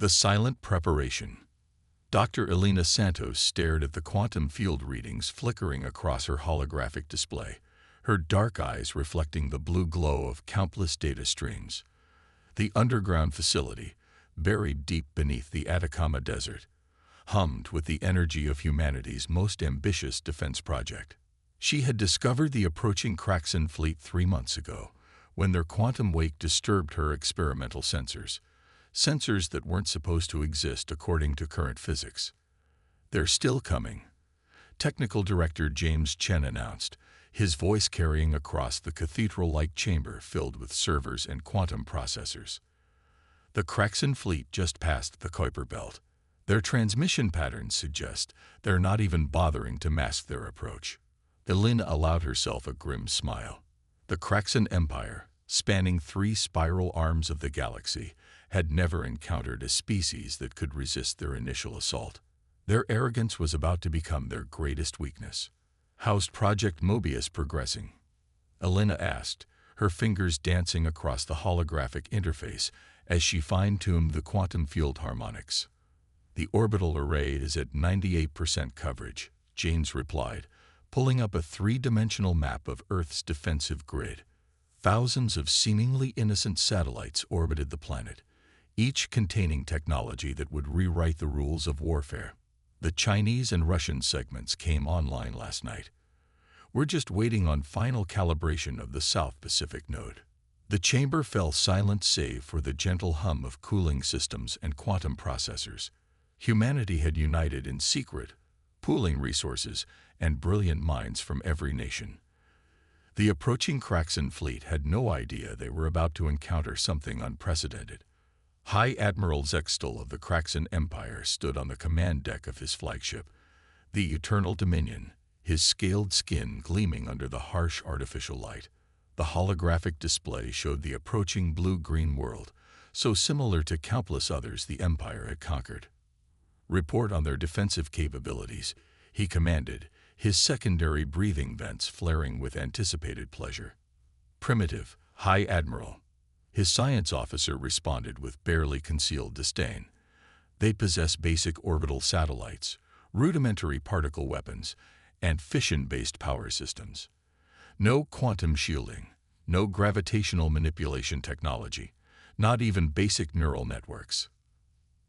The silent preparation. Dr. Elena Santos stared at the quantum field readings flickering across her holographic display, her dark eyes reflecting the blue glow of countless data streams. The underground facility, buried deep beneath the Atacama Desert, hummed with the energy of humanity's most ambitious defense project. She had discovered the approaching Kraxan fleet 3 months ago, when their quantum wake disturbed her experimental sensors that weren't supposed to exist according to current physics. "They're still coming," Technical Director James Chen announced, his voice carrying across the cathedral-like chamber filled with servers and quantum processors. "The Kraxan fleet just passed the Kuiper Belt. Their transmission patterns suggest they're not even bothering to mask their approach." Elena allowed herself a grim smile. The Kraxan Empire, spanning 3 spiral arms of the galaxy, had never encountered a species that could resist their initial assault. Their arrogance was about to become their greatest weakness. "How's Project Mobius progressing?" Elena asked, her fingers dancing across the holographic interface as she fine-tuned the quantum field harmonics. "The orbital array is at 98% coverage," James replied, pulling up a 3-dimensional map of Earth's defensive grid. Thousands of seemingly innocent satellites orbited the planet, each containing technology that would rewrite the rules of warfare. "The Chinese and Russian segments came online last night. We're just waiting on final calibration of the South Pacific node." The chamber fell silent save for the gentle hum of cooling systems and quantum processors. Humanity had united in secret, pooling resources and brilliant minds from every nation. The approaching Kraxan fleet had no idea they were about to encounter something unprecedented. High Admiral Zextal of the Kraxan Empire stood on the command deck of his flagship, the Eternal Dominion, his scaled skin gleaming under the harsh artificial light. The holographic display showed the approaching blue-green world, so similar to countless others the Empire had conquered. "Report on their defensive capabilities," he commanded, his secondary breathing vents flaring with anticipated pleasure. "Primitive, High Admiral," his science officer responded with barely concealed disdain. "They possess basic orbital satellites, rudimentary particle weapons, and fission-based power systems. No quantum shielding, no gravitational manipulation technology, not even basic neural networks."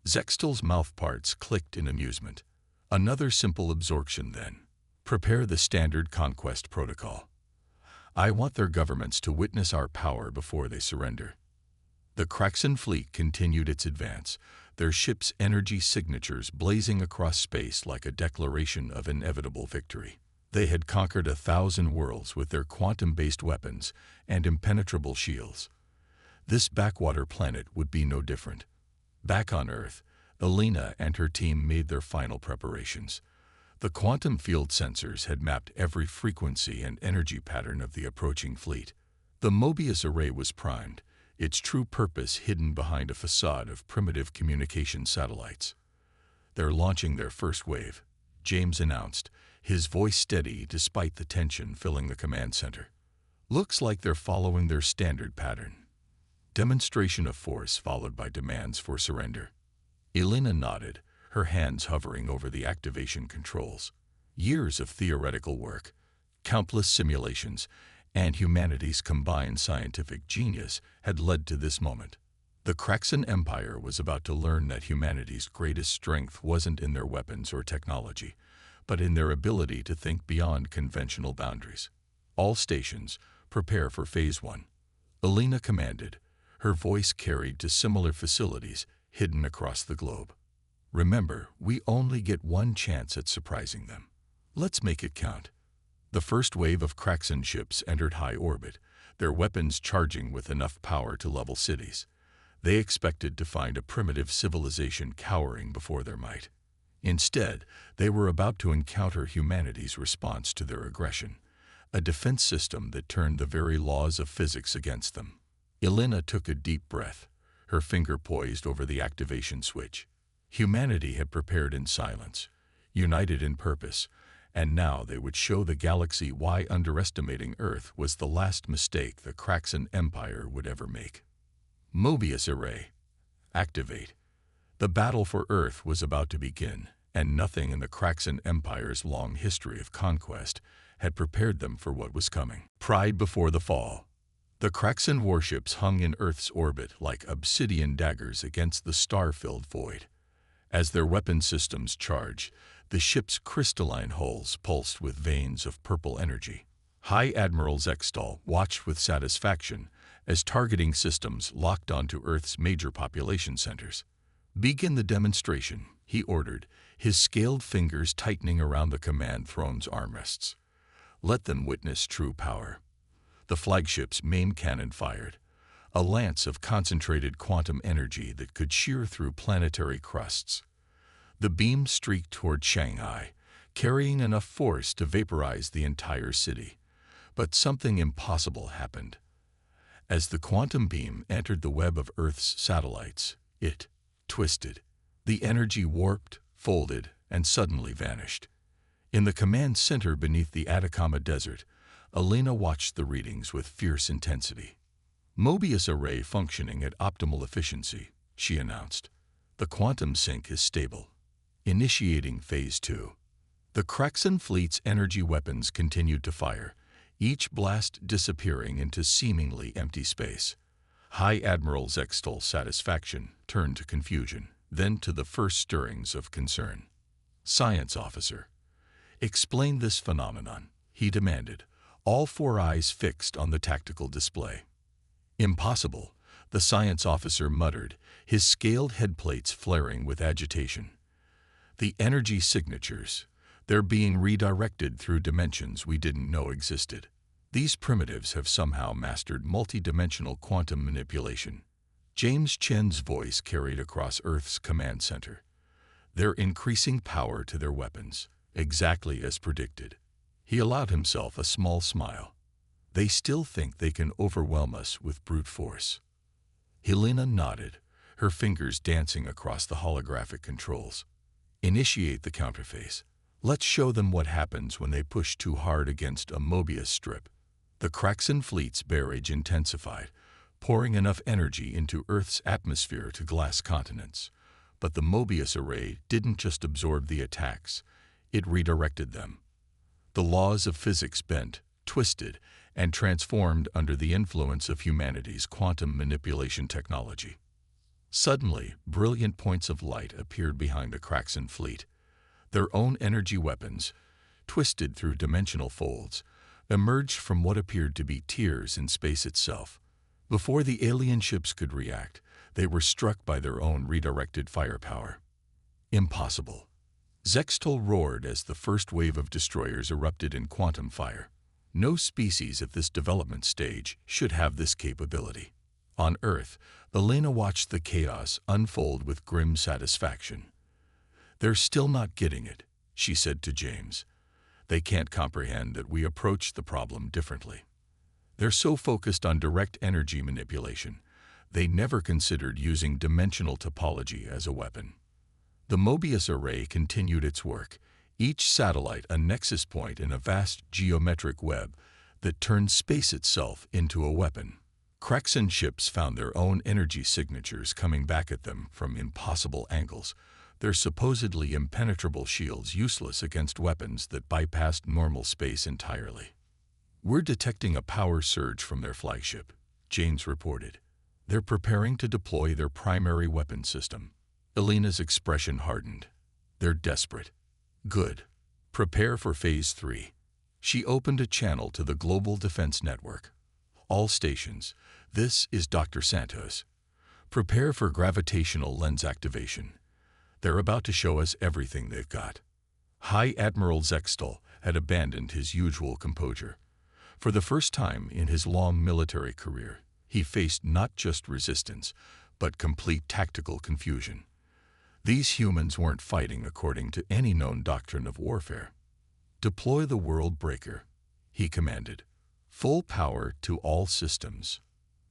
Zextal's mouthparts clicked in amusement. "Another simple absorption, then. Prepare the standard conquest protocol. I want their governments to witness our power before they surrender." The Kraxan fleet continued its advance, their ship's energy signatures blazing across space like a declaration of inevitable victory. They had conquered 1,000 worlds with their quantum-based weapons and impenetrable shields. This backwater planet would be no different. Back on Earth, Elena and her team made their final preparations. The quantum field sensors had mapped every frequency and energy pattern of the approaching fleet. The Mobius array was primed, its true purpose hidden behind a facade of primitive communication satellites. "They're launching their first wave," James announced, his voice steady despite the tension filling the command center. "Looks like they're following their standard pattern. Demonstration of force followed by demands for surrender." Elena nodded, her hands hovering over the activation controls. Years of theoretical work, countless simulations, and humanity's combined scientific genius had led to this moment. The Kraxan Empire was about to learn that humanity's greatest strength wasn't in their weapons or technology, but in their ability to think beyond conventional boundaries. "All stations, prepare for Phase 1. Elena commanded, her voice carried to similar facilities hidden across the globe. "Remember, we only get one chance at surprising them. Let's make it count." The first wave of Kraxan ships entered high orbit, their weapons charging with enough power to level cities. They expected to find a primitive civilization cowering before their might. Instead, they were about to encounter humanity's response to their aggression, a defense system that turned the very laws of physics against them. Elena took a deep breath, her finger poised over the activation switch. Humanity had prepared in silence, united in purpose, and now they would show the galaxy why underestimating Earth was the last mistake the Kraxan Empire would ever make. "Mobius array. Activate." The battle for Earth was about to begin, and nothing in the Kraxan Empire's long history of conquest had prepared them for what was coming. Pride before the fall. The Kraxan warships hung in Earth's orbit like obsidian daggers against the star-filled void. As their weapon systems charged, the ship's crystalline hulls pulsed with veins of purple energy. High Admiral Zextal watched with satisfaction as targeting systems locked onto Earth's major population centers. "Begin the demonstration," he ordered, his scaled fingers tightening around the command throne's armrests. "Let them witness true power." The flagship's main cannon fired, a lance of concentrated quantum energy that could shear through planetary crusts. The beam streaked toward Shanghai, carrying enough force to vaporize the entire city. But something impossible happened. As the quantum beam entered the web of Earth's satellites, it twisted. The energy warped, folded, and suddenly vanished. In the command center beneath the Atacama Desert, Elena watched the readings with fierce intensity. "Mobius array functioning at optimal efficiency," she announced. "The quantum sink is stable. Initiating Phase 2. The Kraxan fleet's energy weapons continued to fire, each blast disappearing into seemingly empty space. High Admiral Zextal's satisfaction turned to confusion, then to the first stirrings of concern. "Science officer, explain this phenomenon," he demanded, all four eyes fixed on the tactical display. "Impossible," the science officer muttered, his scaled headplates flaring with agitation. "The energy signatures, they're being redirected through dimensions we didn't know existed. These primitives have somehow mastered multidimensional quantum manipulation." James Chen's voice carried across Earth's command center. "They're increasing power to their weapons, exactly as predicted." He allowed himself a small smile. "They still think they can overwhelm us with brute force." Helena nodded, her fingers dancing across the holographic controls. "Initiate the counterphase. Let's show them what happens when they push too hard against a Mobius strip." The Kraxan fleet's barrage intensified, pouring enough energy into Earth's atmosphere to glass continents. But the Mobius array didn't just absorb the attacks, it redirected them. The laws of physics bent, twisted, and transformed under the influence of humanity's quantum manipulation technology. Suddenly, brilliant points of light appeared behind the Kraxan fleet. Their own energy weapons, twisted through dimensional folds, emerged from what appeared to be tears in space itself. Before the alien ships could react, they were struck by their own redirected firepower. "Impossible." Zextal roared as the first wave of destroyers erupted in quantum fire. No species at this development stage should have this capability. On Earth, Elena watched the chaos unfold with grim satisfaction. "They're still not getting it," she said to James. "They can't comprehend that we approach the problem differently. They're so focused on direct energy manipulation, they never considered using dimensional topology as a weapon." The Mobius array continued its work, each satellite a nexus point in a vast geometric web that turned space itself into a weapon. Kraxan ships found their own energy signatures coming back at them from impossible angles, their supposedly impenetrable shields useless against weapons that bypassed normal space entirely. "We're detecting a power surge from their flagship," James reported. "They're preparing to deploy their primary weapon system." Elena's expression hardened. "They're desperate." "Good. Prepare for Phase 3. She opened a channel to the Global Defense Network. "All stations, this is Dr. Santos. Prepare for gravitational lens activation. They're about to show us everything they've got." High Admiral Zextal had abandoned his usual composure. For the first time in his long military career, he faced not just resistance, but complete tactical confusion. These humans weren't fighting according to any known doctrine of warfare. "Deploy the World Breaker," he commanded. "Full power to all systems."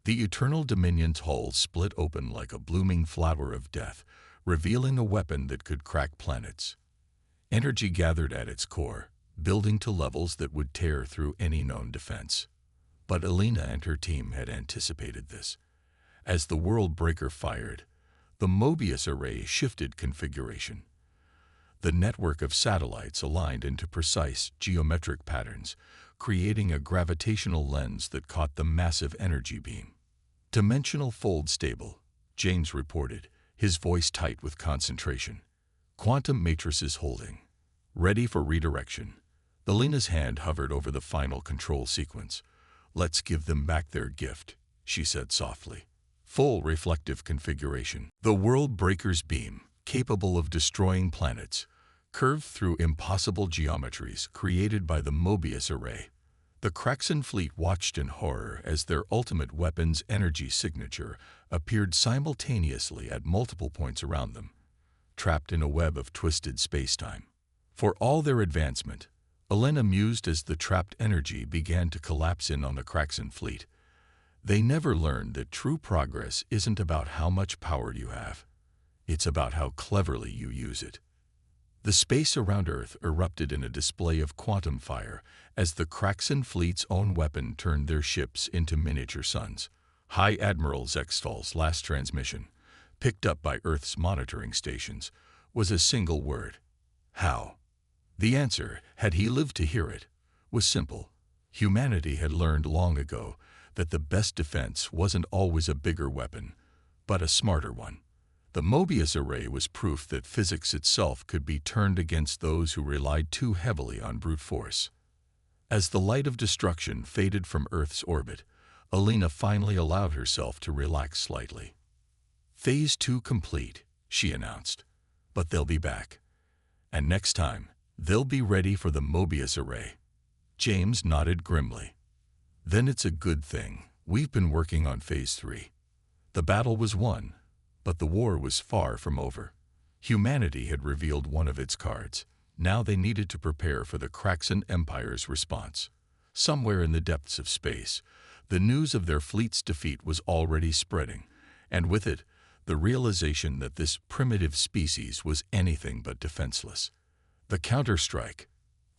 The Eternal Dominion's hull split open like a blooming flower of death, revealing a weapon that could crack planets. Energy gathered at its core, building to levels that would tear through any known defense. But Elena and her team had anticipated this. As the World Breaker fired, The Mobius array shifted configuration. The network of satellites aligned into precise geometric patterns, creating a gravitational lens that caught the massive energy beam. Dimensional fold stable, James reported, his voice tight with concentration. Quantum matrices holding. Ready for redirection. Alina's hand hovered over the final control sequence. Let's give them back their gift, she said softly. Full reflective configuration. The World Breaker's beam, capable of destroying planets, curved through impossible geometries created by the Mobius array. The Kraxan fleet watched in horror as their ultimate weapon's energy signature appeared simultaneously at multiple points around them, trapped in a web of twisted spacetime. For all their advancement, Alina mused as the trapped energy began to collapse in on the Kraxan fleet. They never learned that true progress isn't about how much power you have. It's about how cleverly you use it. The space around Earth erupted in a display of quantum fire as the Kraxan fleet's own weapon turned their ships into miniature suns. High Admiral Zextal's last transmission, picked up by Earth's monitoring stations, was a single word. How? The answer, had he lived to hear it, was simple. Humanity had learned long ago that the best defense wasn't always a bigger weapon, but a smarter one. The Mobius array was proof that physics itself could be turned against those who relied too heavily on brute force. As the light of destruction faded from Earth's orbit, Alina finally allowed herself to relax slightly. Phase 2 complete, she announced. But they'll be back. And next time, they'll be ready for the Mobius array. James nodded grimly. Then it's a good thing we've been working on Phase 3. The battle was won, but the war was far from over. Humanity had revealed one of its cards. Now they needed to prepare for the Kraxan Empire's response. Somewhere in the depths of space, the news of their fleet's defeat was already spreading, and with it, the realization that this primitive species was anything but defenseless. The counterstrike.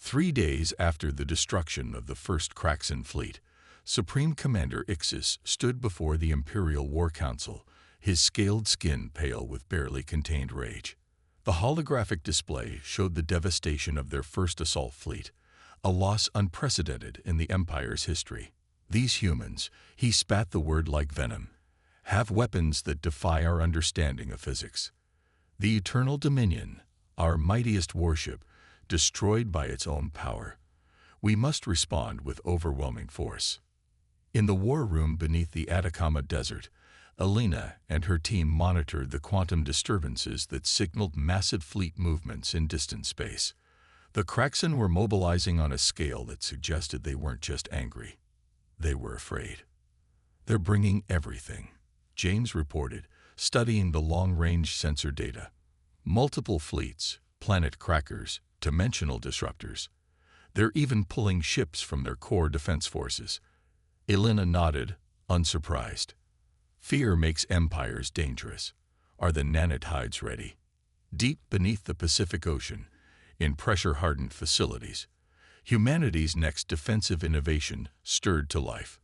3 days after the destruction of the first Kraxan fleet, Supreme Commander Ixis stood before the Imperial War Council, his scaled skin pale with barely contained rage. The holographic display showed the devastation of their first assault fleet, a loss unprecedented in the Empire's history. These humans, he spat the word like venom, have weapons that defy our understanding of physics. The Eternal Dominion, our mightiest warship, destroyed by its own power. We must respond with overwhelming force. In the war room beneath the Atacama Desert, Alina and her team monitored the quantum disturbances that signaled massive fleet movements in distant space. The Kraxan were mobilizing on a scale that suggested they weren't just angry. They were afraid. They're bringing everything, James reported, studying the long-range sensor data. Multiple fleets, planet crackers, dimensional disruptors. They're even pulling ships from their core defense forces. Alina nodded, unsurprised. Fear makes empires dangerous. Are the nanitides ready? Deep beneath the Pacific Ocean, in pressure-hardened facilities, humanity's next defensive innovation stirred to life.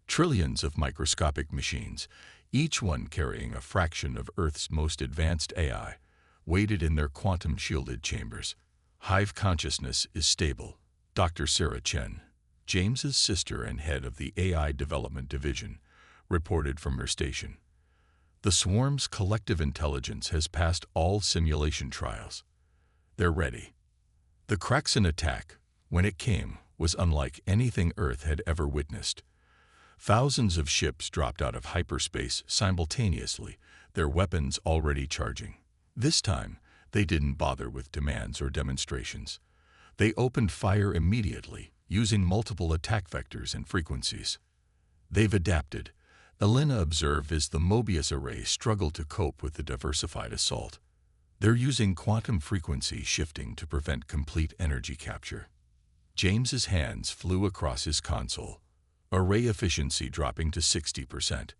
Trillions of microscopic machines, each one carrying a fraction of Earth's most advanced AI, waited in their quantum-shielded chambers. Hive consciousness is stable. Dr. Sarah Chen, James's sister and head of the AI Development Division, reported from her station. The swarm's collective intelligence has passed all simulation trials. They're ready. The Kraxan attack, when it came, was unlike anything Earth had ever witnessed. Thousands of ships dropped out of hyperspace simultaneously, their weapons already charging. This time, they didn't bother with demands or demonstrations. They opened fire immediately, using multiple attack vectors and frequencies. They've adapted, Alina observed as the Mobius array struggled to cope with the diversified assault. They're using quantum frequency shifting to prevent complete energy capture. James's hands flew across his console, array efficiency dropping to 60%.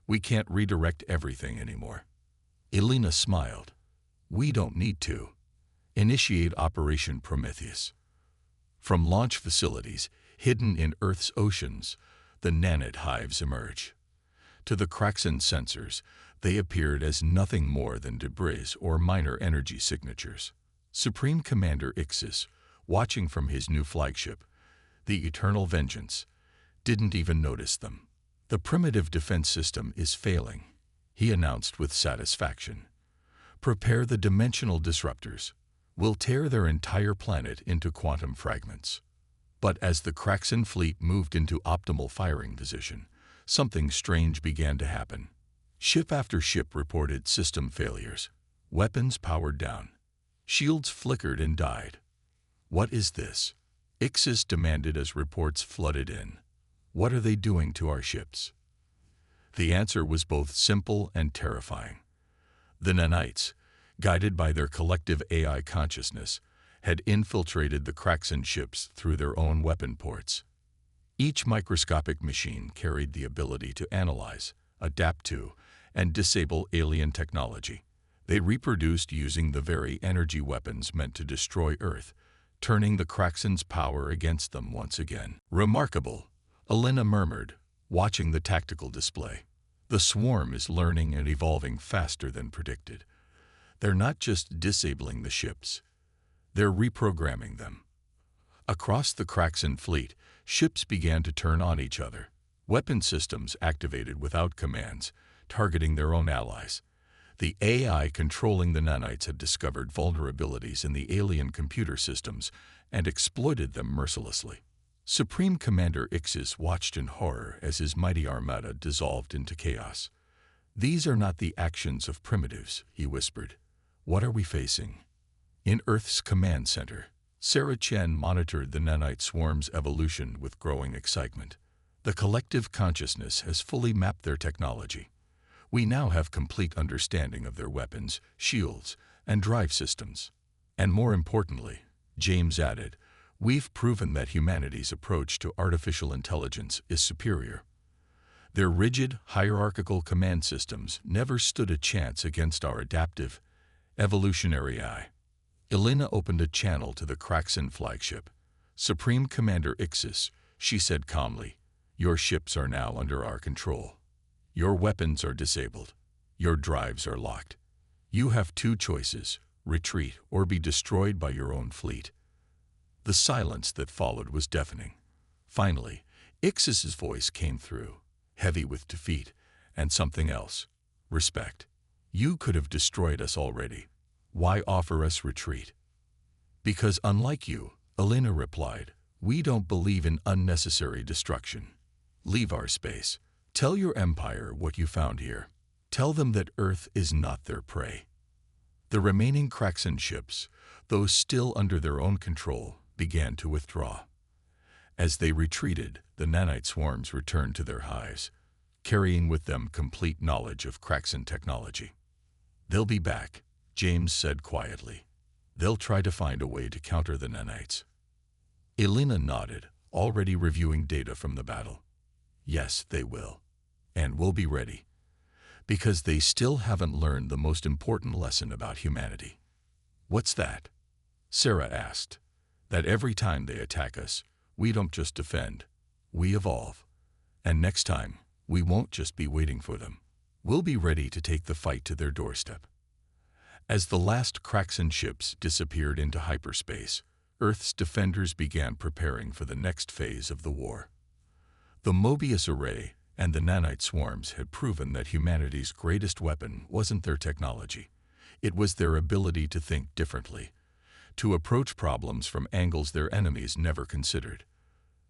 We can't redirect everything anymore. Alina smiled. We don't need to. Initiate Operation Prometheus. From launch facilities hidden in Earth's oceans, the nanite hives emerge. To the Kraxan sensors, They appeared as nothing more than debris or minor energy signatures. Supreme Commander Ixis, watching from his new flagship, the Eternal Vengeance, didn't even notice them. "The primitive defense system is failing," he announced with satisfaction. "Prepare the dimensional disruptors. We'll tear their entire planet into quantum fragments." But as the Kraxan fleet moved into optimal firing position, something strange began to happen. Ship after ship reported system failures. Weapons powered down. Shields flickered and died. "What is this?" Ixis demanded as reports flooded in. "What are they doing to our ships?" The answer was both simple and terrifying. The nanites, guided by their collective AI consciousness, had infiltrated the Kraxan ships through their own weapon ports. Each microscopic machine carried the ability to analyze, adapt to, and disable alien technology. They reproduced using the very energy weapons meant to destroy Earth, turning the Kraxan's power against them once again. "Remarkable," Elena murmured, watching the tactical display. "The swarm is learning and evolving faster than predicted. They're not just disabling the ships, they're reprogramming them." Across the Kraxan fleet, ships began to turn on each other. Weapon systems activated without commands, targeting their own allies. The AI controlling the nanites had discovered vulnerabilities in the alien computer systems and exploited them mercilessly. Supreme Commander Ixis watched in horror as his mighty armada dissolved into chaos. "These are not the actions of primitives," he whispered. "What are we facing?" In Earth's command center, Sarah Chen monitored the nanite swarm's evolution with growing excitement. "The collective consciousness has fully mapped their technology. We now have complete understanding of their weapons, shields, and drive systems. And more importantly," James added, "we've proven that humanity's approach to artificial intelligence is superior. Their rigid, hierarchical command systems never stood a chance against our adaptive, evolutionary AI." Elena opened a channel to the Kraxan flagship. "Supreme Commander Ixis," she said calmly, "your ships are now under our control. Your weapons are disabled. Your drives are locked. You have two choices: retreat or be destroyed by your own fleet." The silence that followed was deafening. Finally, Ixis's voice came through, heavy with defeat and something else: respect. "You could have destroyed us already. Why offer us retreat?" "Because unlike you," Elena replied, "we don't believe in unnecessary destruction. Leave our space. Tell your empire what you found here. Tell them that Earth is not their prey." The remaining Kraxan ships, those still under their own control, began to withdraw. As they retreated, the nanite swarms returned to their hives, carrying with them complete knowledge of Kraxan technology. "They'll be back," James said quietly. "They'll try to find a way to counter the nanites." Elena nodded, already reviewing data from the battle. "Yes, they will. And we'll be ready. Because they still haven't learned the most important lesson about humanity." "What's that?" Sarah asked. "That every time they attack us, we don't just defend, we evolve. And next time, we won't just be waiting for them. We'll be ready to take the fight to their doorstep." As the last Kraxan ships disappeared into hyperspace, Earth's defenders began preparing for the next phase of the war. The Mobius Array and the nanite swarms had proven that humanity's greatest weapon wasn't their technology. It was their ability to think differently, to approach problems from angles their enemies never considered.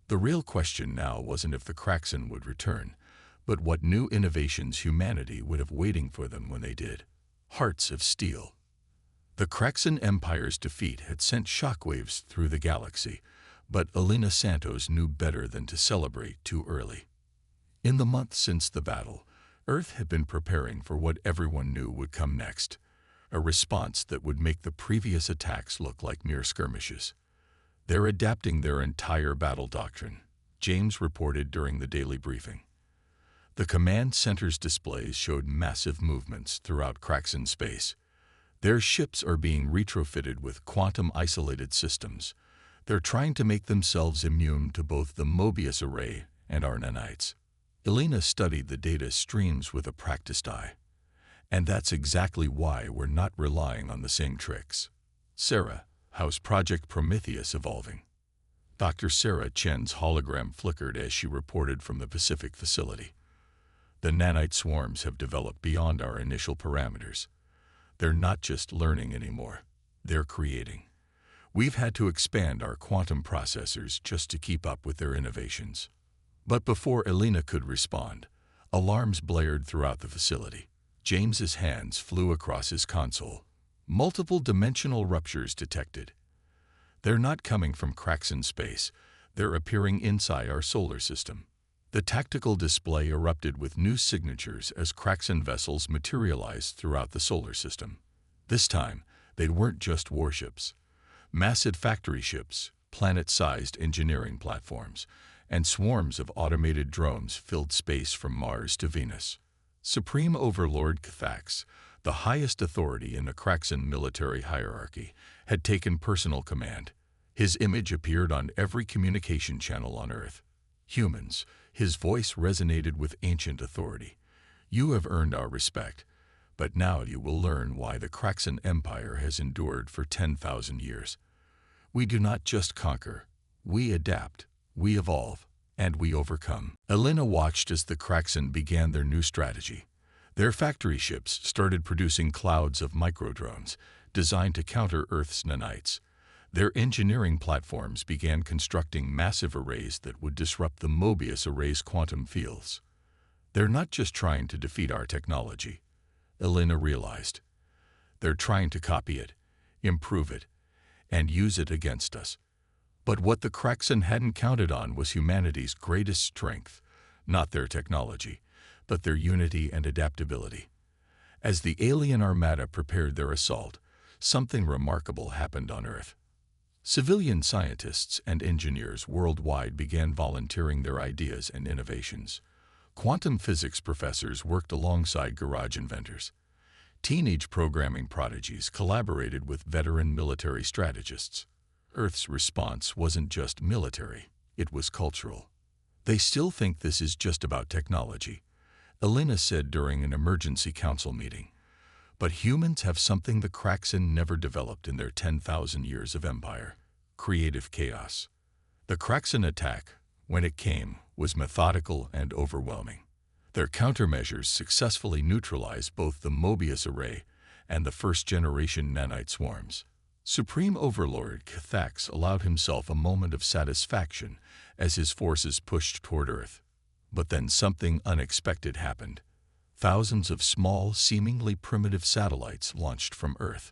The real question now wasn't if the Kraxan would return, but what new innovations humanity would have waiting for them when they did. Hearts of steel. The Kraxan Empire's defeat had sent shockwaves through the galaxy, but Elena Santos knew better than to celebrate too early. In the months since the battle, Earth had been preparing for what everyone knew would come next, a response that would make the previous attacks look like mere skirmishes. "They're adapting their entire battle doctrine," James reported during the daily briefing. The command center's displays showed massive movements throughout Kraxan space. Their ships are being retrofitted with quantum-isolated systems. They're trying to make themselves immune to both the Mobius Array and our nanites. Elena studied the data streams with a practiced eye. And that's exactly why we're not relying on the same tricks. Sarah, how's Project Prometheus evolving? Dr. Sarah Chen's hologram flickered as she reported from the Pacific facility. The nanite swarms have developed beyond our initial parameters. They're not just learning anymore, they're creating. We've had to expand our quantum processors just to keep up with their innovations. But before Elena could respond, alarms blared throughout the facility. James's hands flew across his console. Multiple dimensional ruptures detected. They're not coming from cracks in space, they're appearing inside our solar system. The tactical display erupted with new signatures as cracks in vessels materialized throughout the solar system. This time, they weren't just warships. Massive factory ships, planet-sized engineering platforms, and swarms of automated drones filled space from Mars to Venus. Supreme Overlord Cathax, the highest authority in the Kraxan military hierarchy, had taken personal command. His image appeared on every communication channel on Earth. Humans, his voice resonated with ancient authority. You have earned our respect, but now you will learn why the Kraxan Empire has endured for 10,000 years. We do not just conquer, we adapt, we evolve, and we overcome. Elena watched as the Kraxan began their new strategy. Their factory ships started producing clouds of microdrones designed to counter Earth's nanites. Their engineering platforms began constructing massive arrays that would disrupt the Mobius array's quantum fields. They're not just trying to defeat our technology, Elena realized. They're trying to copy it, improve it, and use it against us. But what the Kraxan hadn't counted on was humanity's greatest strength, not their technology, but their unity and adaptability. As the alien armada prepared their assault, something remarkable happened on Earth. Civilian scientists and engineers worldwide began volunteering their ideas and innovations. Quantum physics professors worked alongside garage inventors. Teenage programming prodigies collaborated with veteran military strategists. Earth's response wasn't just military, it was cultural. They still think this is just about technology, Elena said during an emergency council meeting. But humans have something the Kraxan never developed in their 10,000 years of empire: creative chaos. The Kraxan attack, when it came, was methodical and overwhelming. Their countermeasures successfully neutralized both the Mobius array and the first-generation nanite swarms. Supreme Overlord Cathax allowed himself a moment of satisfaction as his forces pushed toward Earth. But then something unexpected happened. Thousands of small, seemingly primitive satellites launched from Earth.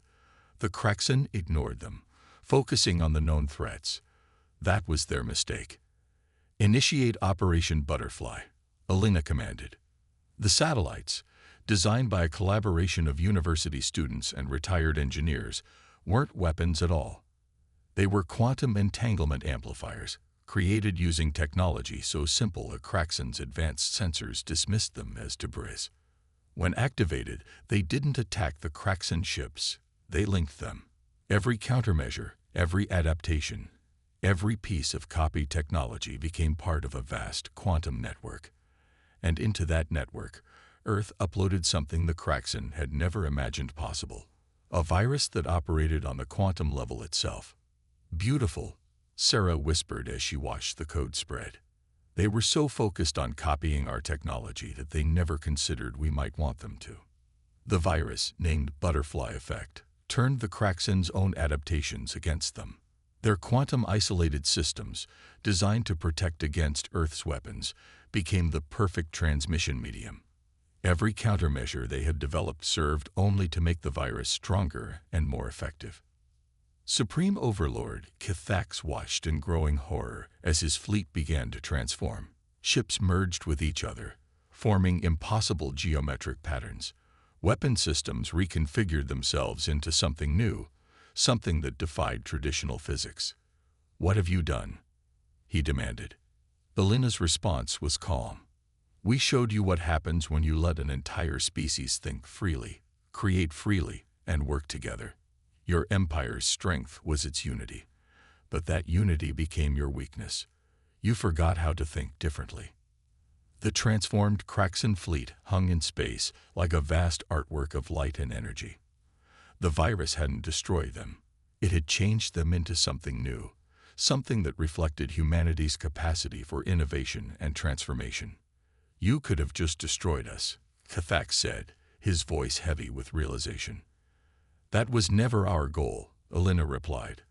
The Kraxan ignored them, focusing on the known threats. That was their mistake. Initiate Operation Butterfly, Elena commanded. The satellites, designed by a collaboration of university students and retired engineers, weren't weapons at all. They were quantum entanglement amplifiers, created using technology so simple the Kraxan's advanced sensors dismissed them as debris. When activated, they didn't attack the Kraxan ships, they linked them. Every countermeasure, every adaptation, every piece of copied technology became part of a vast quantum network. And into that network, Earth uploaded something the Kraxan had never imagined possible: a virus that operated on the quantum level itself. Beautiful, Sarah whispered as she watched the code spread. They were so focused on copying our technology that they never considered we might want them to. The virus, named Butterfly Effect, turned the Kraxan's own adaptations against them. Their quantum-isolated systems, designed to protect against Earth's weapons, became the perfect transmission medium. Every countermeasure they had developed served only to make the virus stronger and more effective. Supreme Overlord Cathax watched in growing horror as his fleet began to transform. Ships merged with each other, forming impossible geometric patterns. Weapon systems reconfigured themselves into something new, something that defied traditional physics. "What have you done?" he demanded. Elena's response was calm. "We showed you what happens when you let an entire species think freely, create freely, and work together. Your empire's strength was its unity, but that unity became your weakness. You forgot how to think differently." The transformed Kraxan fleet hung in space like a vast artwork of light and energy. The virus hadn't destroyed them. It had changed them into something new, something that reflected humanity's capacity for innovation and transformation. "You could have just destroyed us," Kathax said, his voice heavy with realization. "That was never our goal," Elena replied.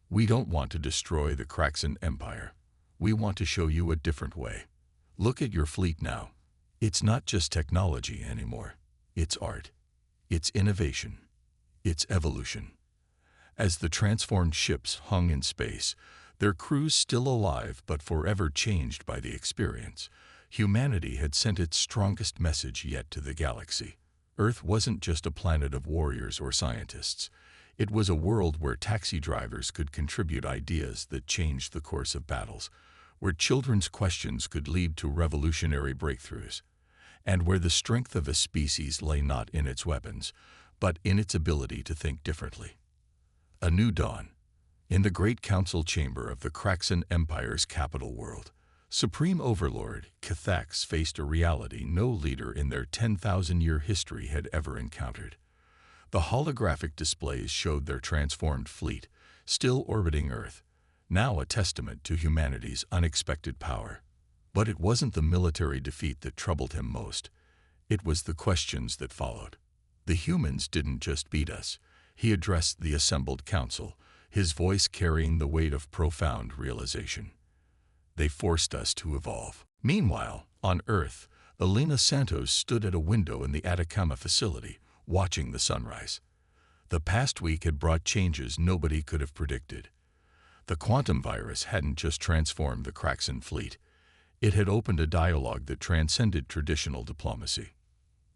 "We don't want to destroy the Kraxan Empire. We want to show you a different way. Look at your fleet now. It's not just technology anymore. It's art. It's innovation. It's evolution." As the transformed ships hung in space, their crews still alive but forever changed by the experience, humanity had sent its strongest message yet to the galaxy. Earth wasn't just a planet of warriors or scientists. It was a world where taxi drivers could contribute ideas that changed the course of battles, where children's questions could lead to revolutionary breakthroughs, and where the strength of a species lay not in its weapons, but in its ability to think differently. A new dawn. In the great council chamber of the Kraxan Empire's capital world, Supreme Overlord Kathax faced a reality no leader in their 10,000-year history had ever encountered. The holographic displays showed their transformed fleet, still orbiting Earth, now a testament to humanity's unexpected power. But it wasn't the military defeat that troubled him most. It was the questions that followed. The humans didn't just beat us. He addressed the assembled council, his voice carrying the weight of profound realization. They forced us to evolve. Meanwhile, on Earth, Elena Santos stood at a window in the Atacama facility, watching the sunrise. The past week had brought changes nobody could have predicted. The quantum virus hadn't just transformed the Kraxan fleet. It had opened a dialogue that transcended traditional diplomacy.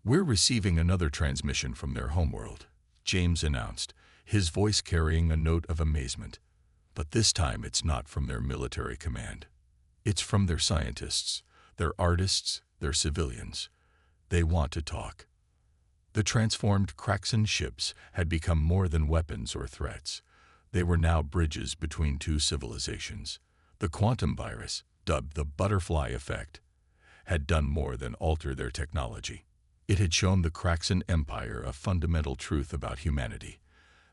"We're receiving another transmission from their homeworld," James announced, his voice carrying a note of amazement. "But this time it's not from their military command. It's from their scientists, their artists, their civilians. They want to talk." The transformed Kraxan ships had become more than weapons or threats. They were now bridges between two civilizations. The quantum virus, dubbed the butterfly effect, had done more than alter their technology. It had shown the Kraxan Empire a fundamental truth about humanity,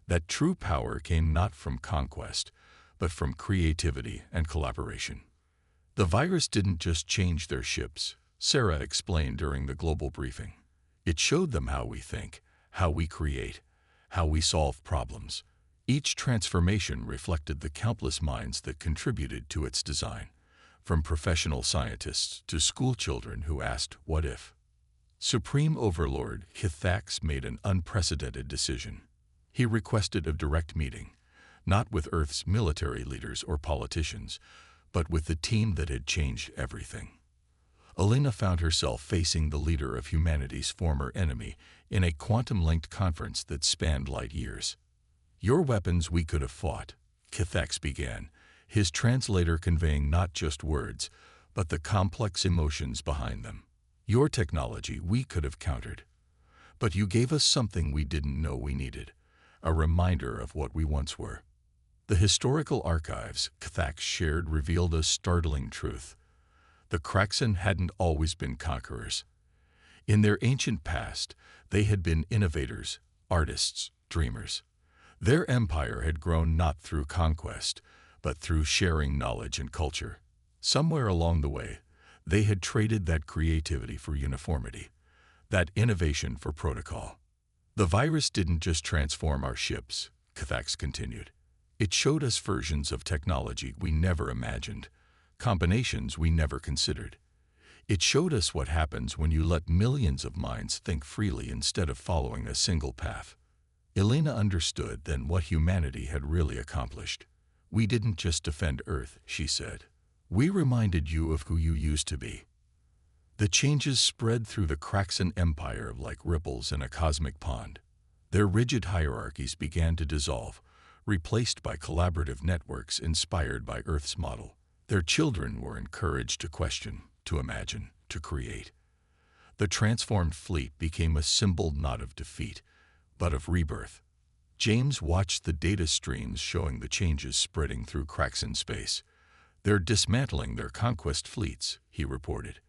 that true power came not from conquest, but from creativity and collaboration. The virus didn't just change their ships, Sarah explained during the global briefing. It showed them how we think, how we create, how we solve problems. Each transformation reflected the countless minds that contributed to its design, from professional scientists to schoolchildren who asked, "What if?" Supreme Overlord Kathax made an unprecedented decision. He requested a direct meeting, not with Earth's military leaders or politicians, but with the team that had changed everything. Elena found herself facing the leader of humanity's former enemy in a quantum-linked conference that spanned light years. "Your weapons we could have fought," Kathax began, his translator conveying not just words, but the complex emotions behind them. "Your technology we could have countered. But you gave us something we didn't know we needed, a reminder of what we once were." The historical archives Kathax shared revealed a startling truth. The Kraxan hadn't always been conquerors. In their ancient past, they had been innovators, artists, dreamers. Their empire had grown not through conquest, but through sharing knowledge and culture. Somewhere along the way, they had traded that creativity for uniformity, that innovation for protocol. "The virus didn't just transform our ships," Kathax continued. "It showed us versions of technology we never imagined, combinations we never considered. It showed us what happens when you let millions of minds think freely instead of following a single path." Elena understood then what humanity had really accomplished. "We didn't just defend Earth," she said. "We reminded you of who you used to be." The changes spread through the Kraxan Empire like ripples in a cosmic pond. Their rigid hierarchies began to dissolve, replaced by collaborative networks inspired by Earth's model. Their children were encouraged to question, to imagine, to create. The transformed fleet became a symbol not of defeat, but of rebirth. James watched the data streams showing the changes spreading through Kraxan space. "They're dismantling their conquest fleets," he reported.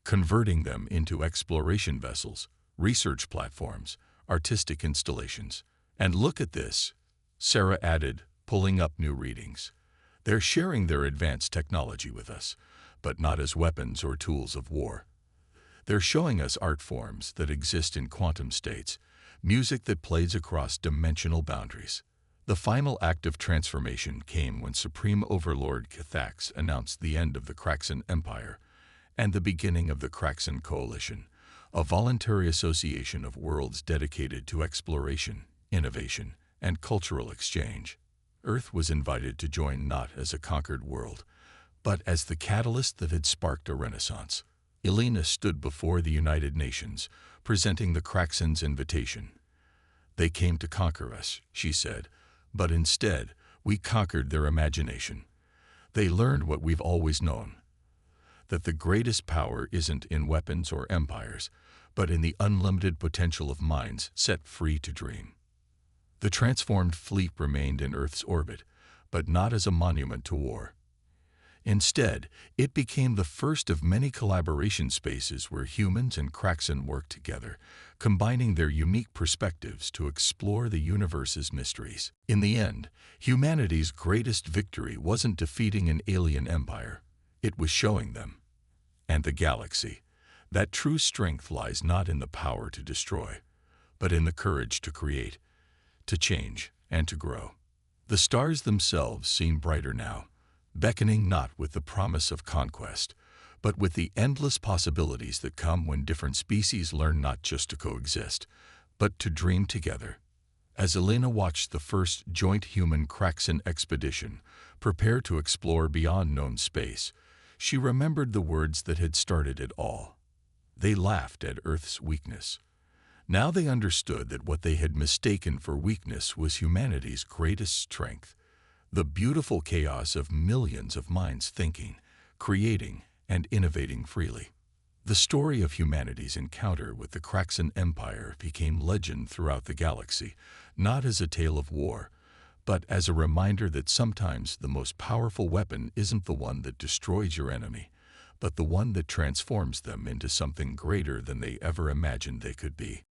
converting them into exploration vessels, research platforms, artistic installations. And look at this, Sarah added, pulling up new readings. They're sharing their advanced technology with us, but not as weapons or tools of war. They're showing us art forms that exist in quantum states, music that plays across dimensional boundaries. The final act of transformation came when Supreme Overlord Cathax announced the end of the Kraxan Empire and the beginning of the Kraxan Coalition, a voluntary association of worlds dedicated to exploration, innovation, and cultural exchange. Earth was invited to join not as a conquered world, but as the catalyst that had sparked a renaissance. Elena stood before the United Nations, presenting the Kraxans' invitation. "They came to conquer us," she said, "but instead, we conquered their imagination. They learned what we've always known, that the greatest power isn't in weapons or empires, but in the unlimited potential of minds set free to dream." The transformed fleet remained in Earth's orbit, but not as a monument to war. Instead, it became the first of many collaboration spaces where humans and Kraxan worked together, combining their unique perspectives to explore the universe's mysteries. In the end, humanity's greatest victory wasn't defeating an alien empire. It was showing them, and the galaxy, that true strength lies not in the power to destroy, but in the courage to create, to change, and to grow. The stars themselves seem brighter now, beckoning not with the promise of conquest, but with the endless possibilities that come when different species learn not just to coexist, but to dream together. As Elena watched the first joint human-Kraxan expedition prepare to explore beyond known space, she remembered the words that had started it all. They laughed at Earth's weakness. Now they understood that what they had mistaken for weakness was humanity's greatest strength, the beautiful chaos of millions of minds thinking, creating, and innovating freely. The story of humanity's encounter with the Kraxan Empire became legend throughout the galaxy, not as a tale of war, but as a reminder that sometimes the most powerful weapon isn't the one that destroys your enemy, but the one that transforms them into something greater than they ever imagined they could be.